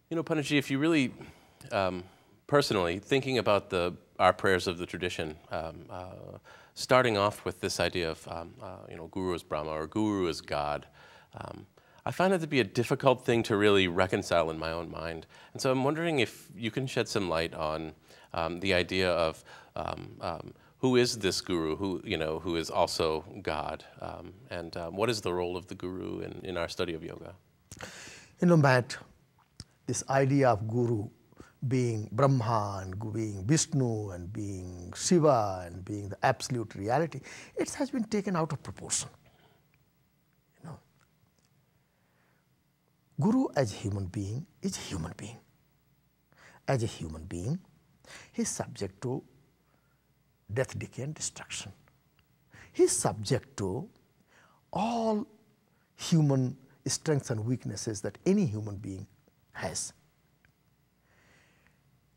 You know, Panditji, if you really, personally, thinking about our prayers of the tradition, starting off with this idea of, Guru is Brahma or Guru is God, I find it to be a difficult thing to really reconcile in my own mind. And so I'm wondering if you can shed some light on the idea of who is this Guru, who is also God, and what is the role of the Guru in our study of yoga? You know, Matt, this idea of Guru being Brahma and being Vishnu and being Shiva and being the absolute reality, it has been taken out of proportion. You know, Guru as a human being is a human being. As a human being, he is subject to death, decay and destruction. He is subject to all human strengths and weaknesses that any human being has.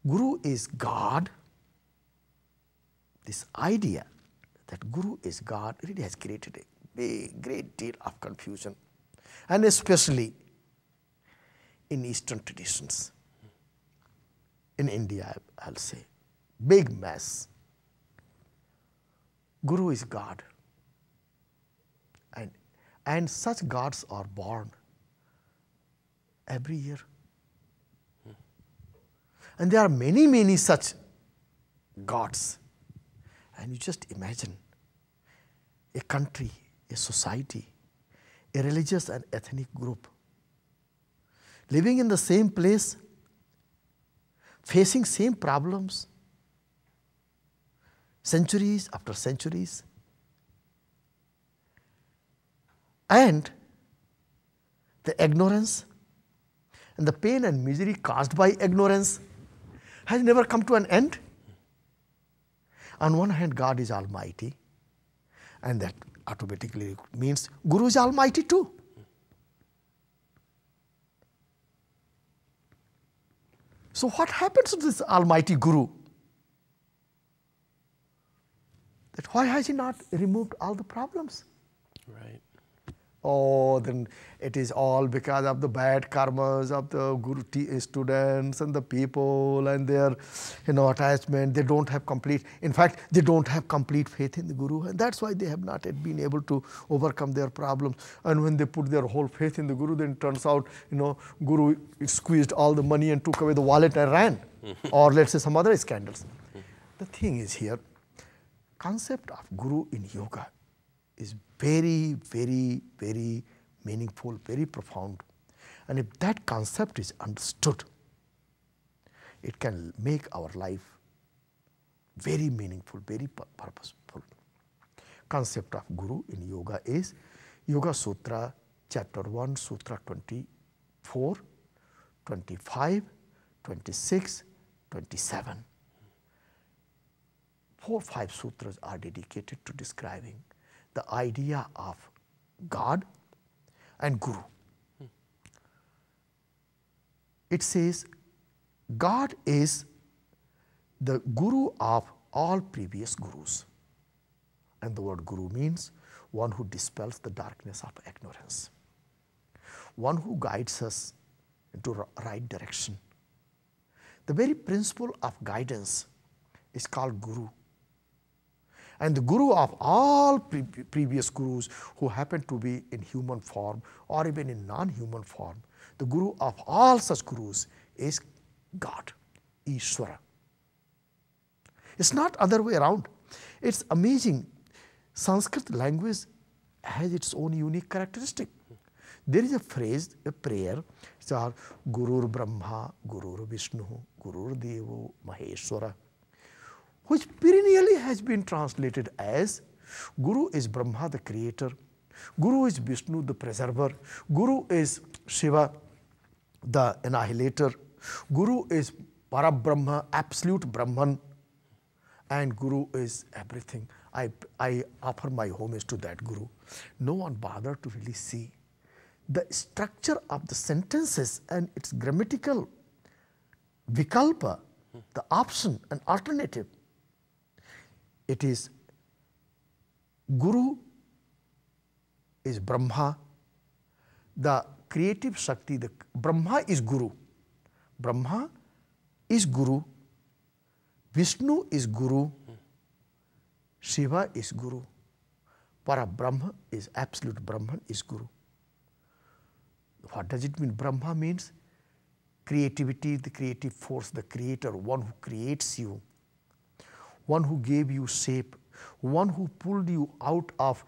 Guru is God. This idea that Guru is God really has created a great deal of confusion, and especially in Eastern traditions. In India, I'll say, big mess. Guru is God, and such gods are born every year. And there are many, many such gods. And you just imagine a country, a society, a religious and ethnic group living in the same place, facing same problems, centuries after centuries. And the ignorance and the pain and misery caused by ignorance has never come to an end. On one hand, God is almighty, and that automatically means Guru is almighty too. So what happens to this almighty Guru? That why has he not removed all the problems? Right. Oh, then it is all because of the bad karmas of the Guru students and the people and their, attachment. They don't have complete, in fact, they don't have complete faith in the Guru, and that's why they have not yet been able to overcome their problems. And when they put their whole faith in the Guru, then it turns out, Guru squeezed all the money and took away the wallet and ran, or let's say some other scandals. The thing is here, concept of Guru in yoga is very, very, very meaningful, very profound. And if that concept is understood, it can make our life very meaningful, very purposeful. Concept of Guru in yoga is Yoga Sutra, Chapter 1, Sutra 24, 25, 26, 27. 4-5 sutras are dedicated to describing the idea of God and Guru. It says, God is the Guru of all previous Gurus. And the word Guru means one who dispels the darkness of ignorance, one who guides us into right direction. The very principle of guidance is called Guru. And the Guru of all previous Gurus who happen to be in human form or even in non-human form, the Guru of all such Gurus is God, Ishvara. It's not other way around. It's amazing. Sanskrit language has its own unique characteristic. There is a phrase, a prayer, it's called Gurur Brahma, Gurur Vishnu, Gurur Devo Maheshwara, which perennially has been translated as Guru is Brahma, the creator, Guru is Vishnu, the preserver, Guru is Shiva, the annihilator, Guru is Parabrahma, absolute Brahman, and Guru is everything. I offer my homage to that Guru. No one bothered to really see the structure of the sentences and its grammatical vikalpa, the option and alternative. It is Guru is Brahma, the creative Shakti, the Brahma is Guru, Brahma is Guru, Vishnu is Guru, Shiva is Guru, Parabrahma is absolute Brahman is Guru. What does it mean? Brahma means creativity, the creative force, the creator, one who creates you, one who gave you shape, one who pulled you out of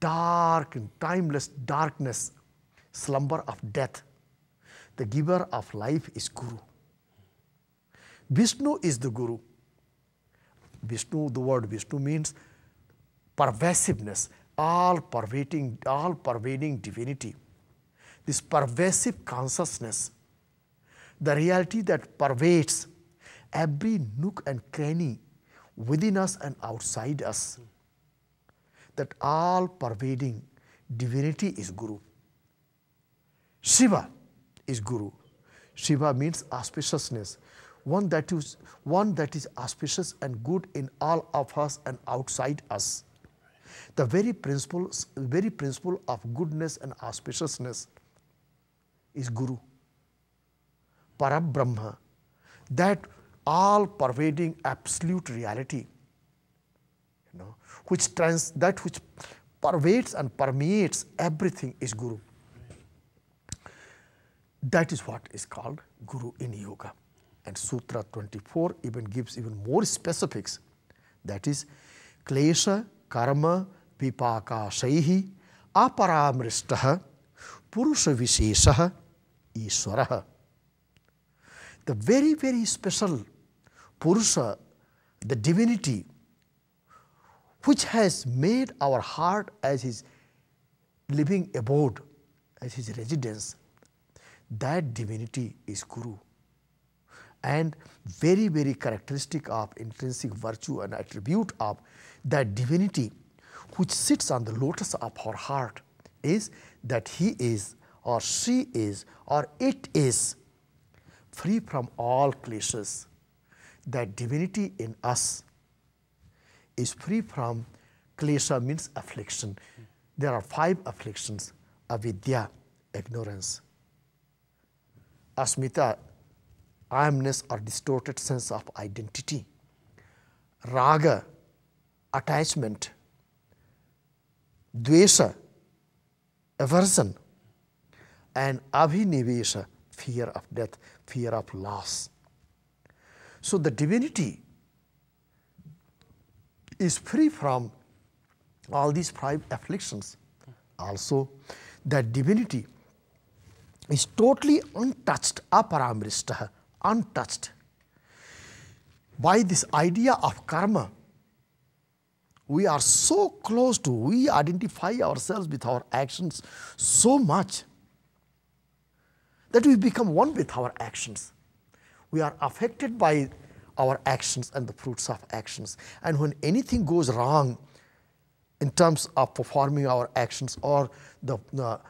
dark and timeless darkness, slumber of death. The giver of life is Guru. Vishnu is the Guru. Vishnu, the word Vishnu means pervasiveness, all-pervading divinity. This pervasive consciousness, the reality that pervades every nook and cranny within us and outside us. That all-pervading divinity is Guru. Shiva is Guru. Shiva means auspiciousness, one that is auspicious and good in all of us and outside us. The very principle of goodness and auspiciousness is Guru. Parabrahma, that all-pervading absolute reality, which pervades and permeates everything is Guru. That is what is called Guru in Yoga. And Sutra 24 even gives even more specifics. That is, Klesha Karma Vipaka Shaihi Aparamristaha Purusha Visheshaha Ishwaraha. The very, very special Purusha, the divinity, which has made our heart as his living abode, as his residence, that divinity is Guru. And very, very characteristic of intrinsic virtue and attribute of that divinity which sits on the lotus of our heart is that he is or she is or it is free from all kleshas. That divinity in us is free from klesha, means affliction. There are 5 afflictions: avidya, ignorance; asmita, I-amness or distorted sense of identity; raga, attachment; dvesha, aversion; and abhinivesha, fear of death, fear of loss. So the divinity is free from all these 5 afflictions. Also, that divinity is totally untouched, aparamristaha, untouched by this idea of karma. We are so close to, we identify ourselves with our actions so much that we become one with our actions. We are affected by our actions and the fruits of actions. And when anything goes wrong in terms of performing our actions or the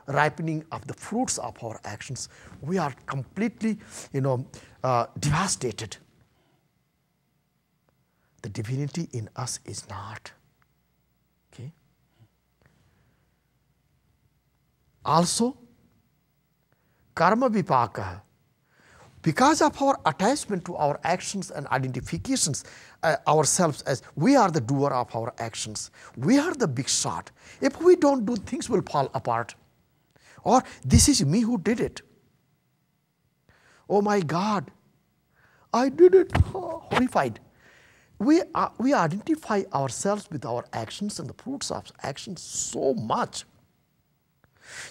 ripening of the fruits of our actions, we are completely, devastated. The divinity in us is not. Okay. Also, karma vipaka, because of our attachment to our actions and identifications ourselves as we are the doer of our actions, we are the big shot. If we don't do, things will fall apart. Or this is me who did it. Oh my God, I did it. Oh, horrified. We identify ourselves with our actions and the fruits of actions so much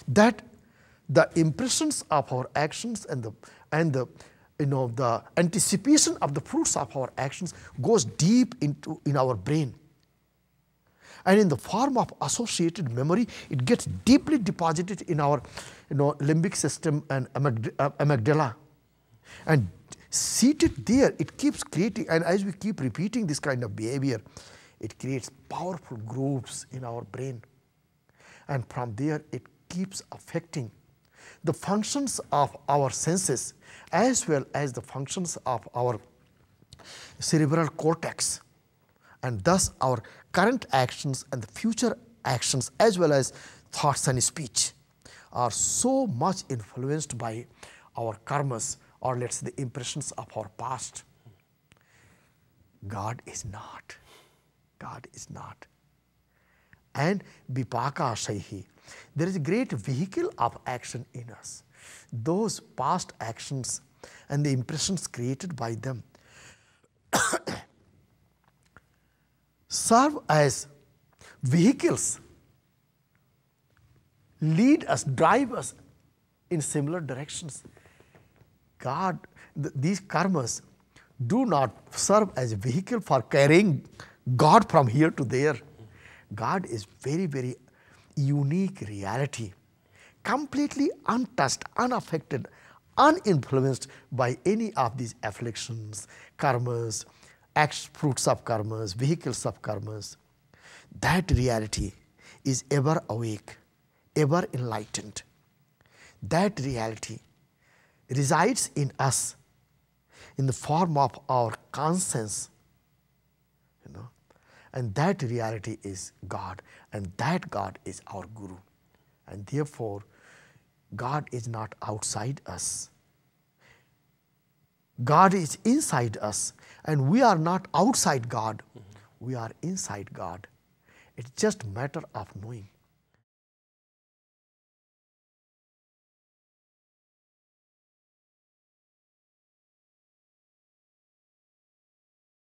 that the impressions of our actions and the anticipation of the fruits of our actions goes deep in our brain. And in the form of associated memory, it gets deeply deposited in our limbic system and amygdala. And seated there, it keeps creating, and as we keep repeating this kind of behavior, it creates powerful grooves in our brain. And from there, it keeps affecting the functions of our senses as well as the functions of our cerebral cortex. And thus our current actions and the future actions as well as thoughts and speech are so much influenced by our karmas, or let's say the impressions of our past. God is not. God is not. And vipaka shaihi. There is a great vehicle of action in us. Those past actions and the impressions created by them serve as vehicles, lead us, drive us in similar directions. God, these karmas do not serve as a vehicle for carrying God from here to there. God is very, very unique reality, completely untouched, unaffected, uninfluenced by any of these afflictions, karmas, fruits of karmas, vehicles of karmas. That reality is ever awake, ever enlightened. That reality resides in us in the form of our conscience, and that reality is God, and that God is our Guru. And therefore, God is not outside us. God is inside us, and we are not outside God. We are inside God. It's just a matter of knowing.